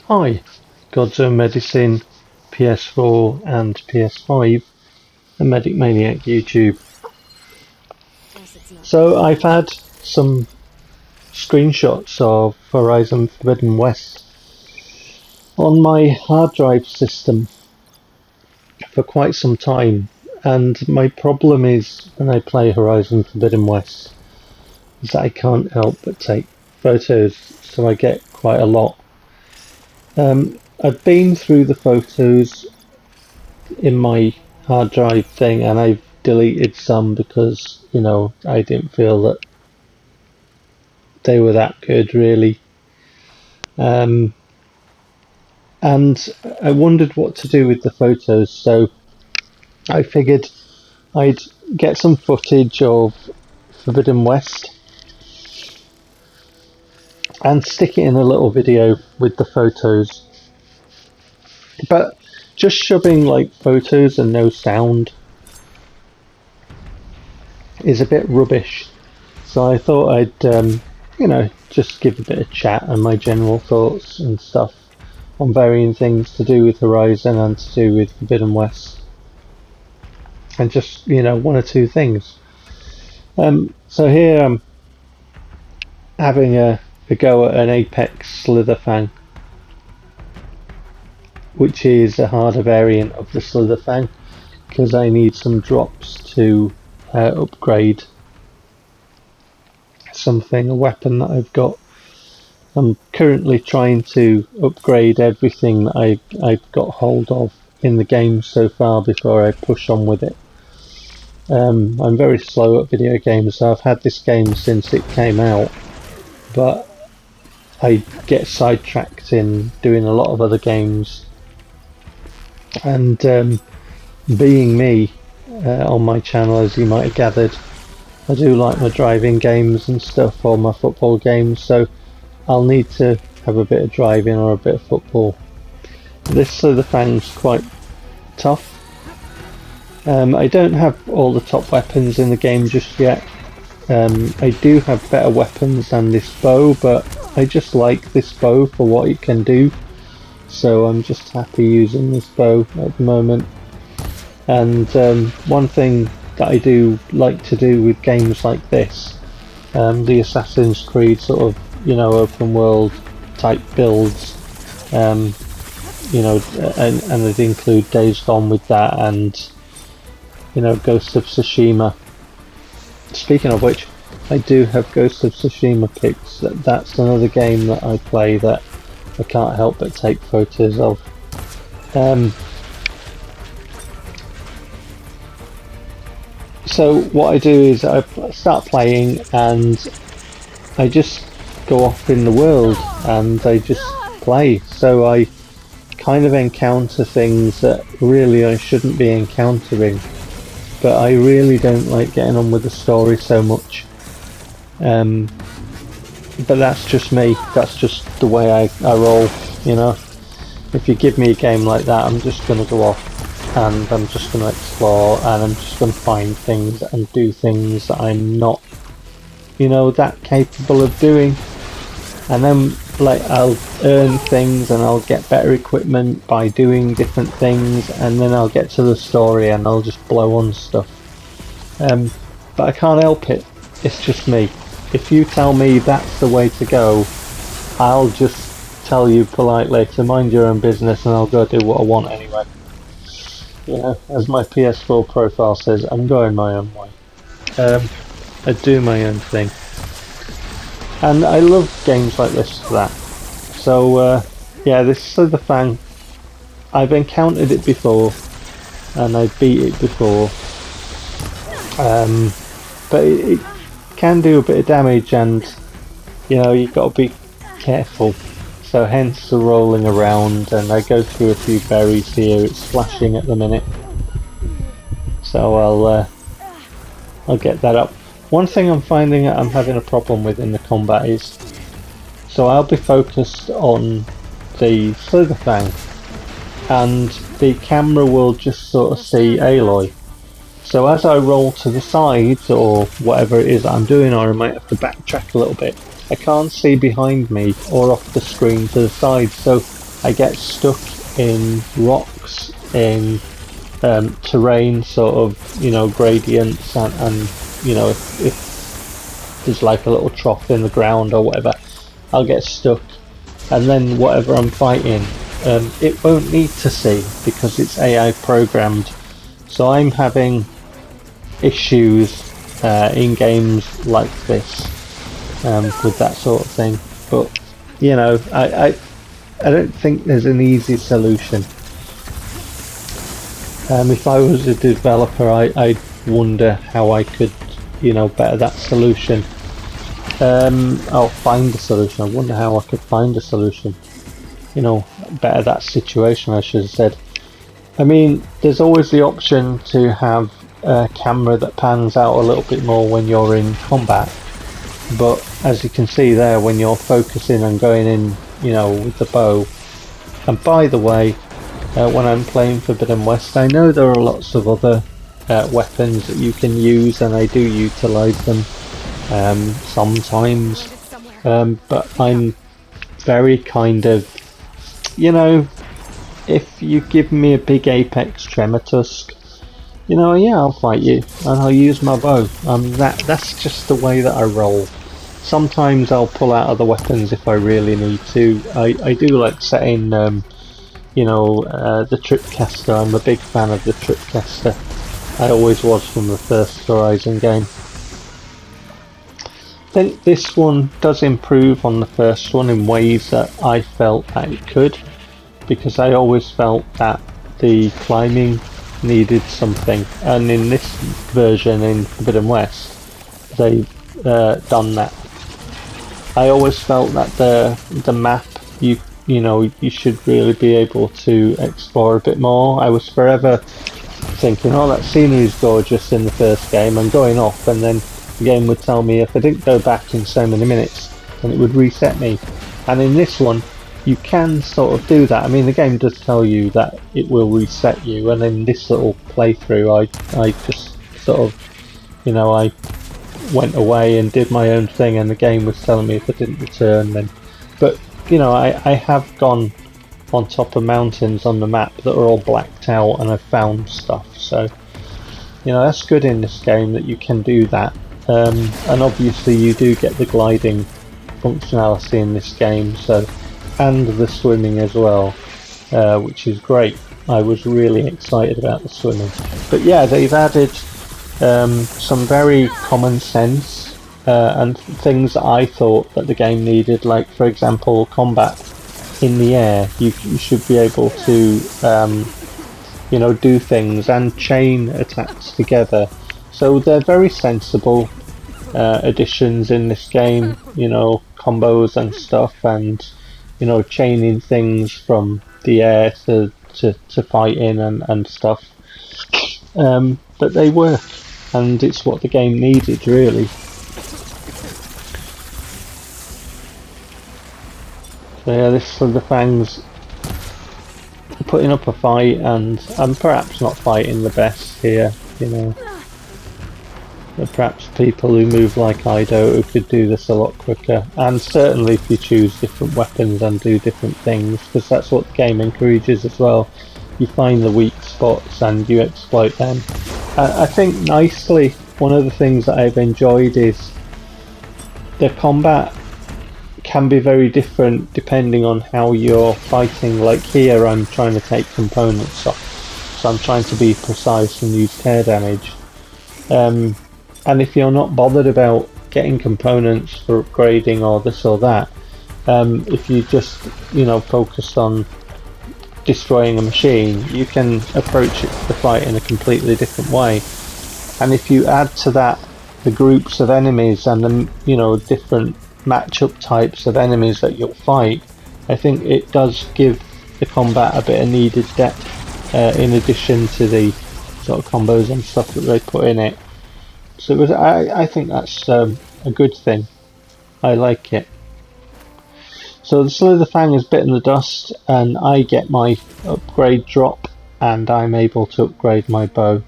Hi, God's Own Medicine, PS4 and PS5, and Medic Maniac YouTube. So I've had some screenshots of Horizon Forbidden West on my hard drive system for quite some time, and my problem is when I play Horizon Forbidden West is that I can't help but take photos, so I get quite a lot. I've been through the photos in my hard drive thing and I've deleted some because, you know, I didn't feel that they were that good really. And I wondered what to do with the photos, so I figured I'd get some footage of Forbidden West and stick it in a little video with the photos. But just shoving like photos and no sound is a bit rubbish. So I thought I'd, you know, just give a bit of chat and my general thoughts and stuff on varying things to do with Horizon and to do with Forbidden West. And just, you know, one or two things. So here I'm having a go at an Apex Slitherfang, which is a harder variant of the Slitherfang, because I need some drops to upgrade something, a weapon that I've got. I'm currently trying to upgrade everything that I've got hold of in the game so far before I push on with it. I'm very slow at video games, so I've had this game since it came out, but I get sidetracked in doing a lot of other games. And being me on my channel, as you might have gathered, I do like my driving games and stuff, or my football games, so I'll need to have a bit of driving or a bit of football. This Slitherfang's quite tough. I don't have all the top weapons in the game just yet. I do have better weapons than this bow, but I just like this bow for what it can do. So I'm just happy using this bow at the moment. And one thing that I do like to do with games like this, the Assassin's Creed sort of, you know, open world type builds, you know, and I'd include Days Gone with that, and, you know, Ghost of Tsushima. Speaking of which, I do have Ghost of Tsushima pics. That's another game that I play that I can't help but take photos of. So what I do is I start playing and I just go off in the world and I just play. So I kind of encounter things that really I shouldn't be encountering, but I really don't like getting on with the story so much. But that's just me, that's just the way I roll, you know. If you give me a game like that, I'm just going to go off and I'm just going to explore and I'm just going to find things and do things that I'm not, you know, that capable of doing. And then like I'll earn things and I'll get better equipment by doing different things, and then I'll get to the story and I'll just blow on stuff. But I can't help it, it's just me. If you tell me that's the way to go, I'll just tell you politely to mind your own business and I'll go do what I want anyway. You know, as my PS4 profile says, I'm going my own way. I do my own thing. And I love games like this for that. So, yeah, this Slitherfang, I've encountered it before, and I beat it before. But it can do a bit of damage, and, you know, you've got to be careful. So hence the rolling around, and I go through a few berries here. It's flashing at the minute. So I'll get that up. One thing I'm finding that I'm having a problem with in the combat is, so I'll be focused on the Slitherfang and the camera will just sort of see Aloy. So as I roll to the sides or whatever it is that I'm doing, or I might have to backtrack a little bit, I can't see behind me or off the screen to the side. So I get stuck in rocks, in terrain, sort of, you know, gradients, and you know, if there's like a little trough in the ground or whatever, I'll get stuck, and then whatever I'm fighting, it won't need to see because it's AI programmed. So I'm having issues in games like this with that sort of thing. But you know, I don't think there's an easy solution. If I was a developer, I'd wonder how I could, you know, better that solution. I'll find a solution. I wonder how I could find a solution. You know, better that situation, I should have said. I mean, there's always the option to have a camera that pans out a little bit more when you're in combat. But as you can see there, when you're focusing and going in, you know, with the bow. And by the way, when I'm playing Forbidden West, I know there are lots of other weapons that you can use, and I do utilise them sometimes. But I'm very kind of, you know, if you give me a big Apex Tremor-tusk, you know, yeah, I'll fight you, and I'll use my bow. That's just the way that I roll. Sometimes I'll pull out other weapons if I really need to. I do like setting, you know, the Tripcaster. I'm a big fan of the Tripcaster. I always was from the first Horizon game. I think this one does improve on the first one in ways that I felt that it could, because I always felt that the climbing needed something, and in this version in Forbidden West they've done that. I always felt that the map, you know, you should really be able to explore a bit more. I was forever thinking, oh, that scenery is gorgeous in the first game, and going off, and then the game would tell me if I didn't go back in so many minutes, then it would reset me. And in this one, you can sort of do that. I mean, the game does tell you that it will reset you, and in this little playthrough, I just sort of, you know, I went away and did my own thing, and the game was telling me if I didn't return, then. But you know, I have gone on top of mountains on the map that are all blacked out, and I've found stuff. So you know, that's good in this game that you can do that. And obviously you do get the gliding functionality in this game, so, and the swimming as well, which is great. I was really excited about the swimming. But yeah, they've added some very common sense and things that I thought that the game needed, like for example combat in the air. You should be able to you know, do things and chain attacks together. So they're very sensible additions in this game, you know, combos and stuff, and you know, chaining things from the air to fight in and stuff. But they work, and it's what the game needed, really. So yeah, this Slitherfang's putting up a fight, and I'm perhaps not fighting the best here, you know. But perhaps people who move like I do who could do this a lot quicker, and certainly if you choose different weapons and do different things, because that's what the game encourages as well. You find the weak spots and you exploit them. I think nicely, one of the things that I've enjoyed is the combat can be very different depending on how you're fighting. Like here I'm trying to take components off, so I'm trying to be precise and use tear damage. And if you're not bothered about getting components for upgrading or this or that, if you just, you know, focus on destroying a machine, you can approach the fight in a completely different way. And if you add to that the groups of enemies and the, you know, different matchup types of enemies that you'll fight, I think it does give the combat a bit of needed depth, in addition to the sort of combos and stuff that they put in it. So it was, I think that's a good thing. I like it. So the Slitherfang has bitten the dust, and I get my upgrade drop, and I'm able to upgrade my bow.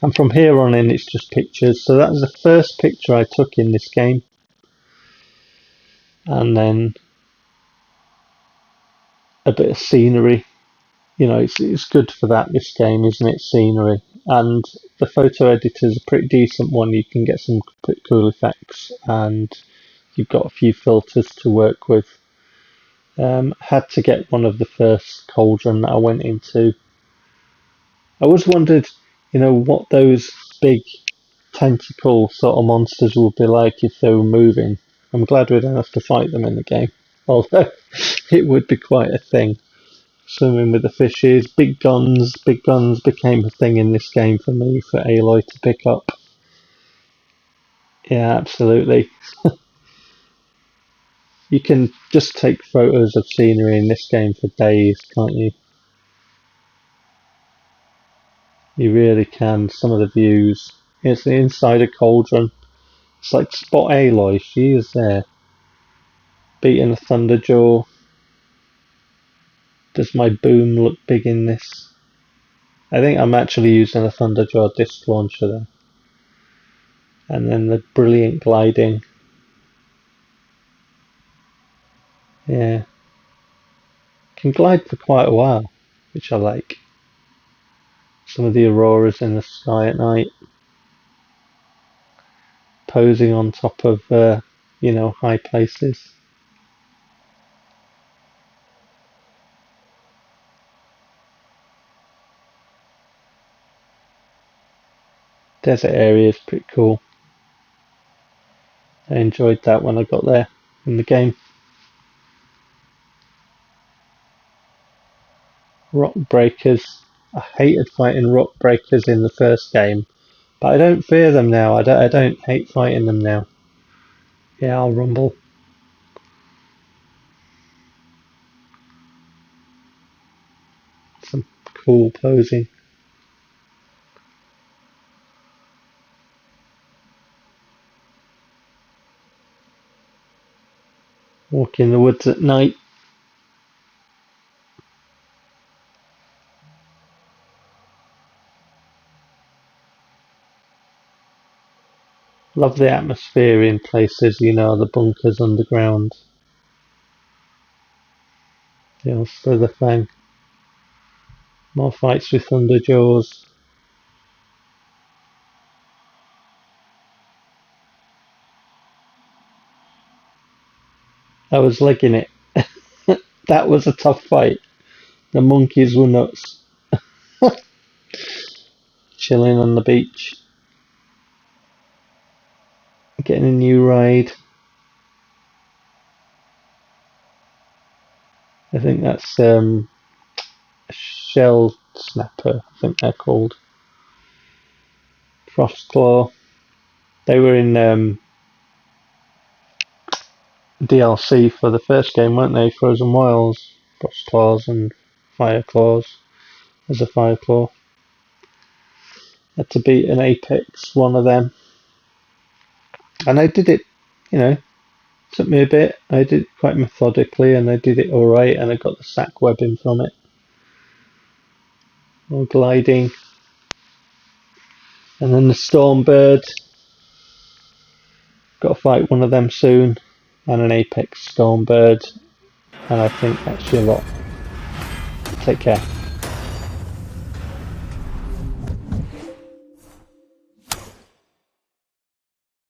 And from here on in, it's just pictures. So that was the first picture I took in this game. And then a bit of scenery. You know, it's good for that, this game, isn't it? Scenery. And the photo editor's a pretty decent one. You can get some pretty cool effects, and you've got a few filters to work with. Had to get one of the first cauldron that I went into. I always wondered, you know, what those big tentacle sort of monsters would be like if they were moving. I'm glad we don't have to fight them in the game, although it would be quite a thing. Swimming with the fishes, big guns. Big guns became a thing in this game for me, for Aloy to pick up. Yeah, absolutely. You can just take photos of scenery in this game for days, can't you? You really can. Some of the views. It's the inside of Cauldron. It's like Spot Aloy. She is there. Beating a Thunderjaw. Does my boom look big in this? I think I'm actually using a Thunderjaw disc launcher there. And then the brilliant gliding. Yeah. Can glide for quite a while, which I like. Some of the auroras in the sky at night. Posing on top of, high places. Desert area is pretty cool. I enjoyed that when I got there in the game. Rock breakers. I hated fighting rock breakers in the first game, but I don't fear them now. I don't hate fighting them now. Yeah, I'll rumble. Some cool posing. Walk in the woods at night. Love the atmosphere in places, the bunkers underground. Slitherfang. More fights with Thunderjaws. I was legging it. That was a tough fight. The monkeys were nuts. Chilling on the beach. Getting a new ride. I think that's a shell snapper, I think they're called. Frostclaw. They were in DLC for the first game, weren't they? Frozen Wilds, Frostclaws and Fireclaws. As a Fireclaw. Had to beat an Apex, one of them. And I did it, took me a bit. I did it quite methodically and I did it alright and I got the sack webbing from it. All gliding. And then the Stormbird. Got to fight one of them soon. And an Apex Stormbird. And I think that's your lot. Take care.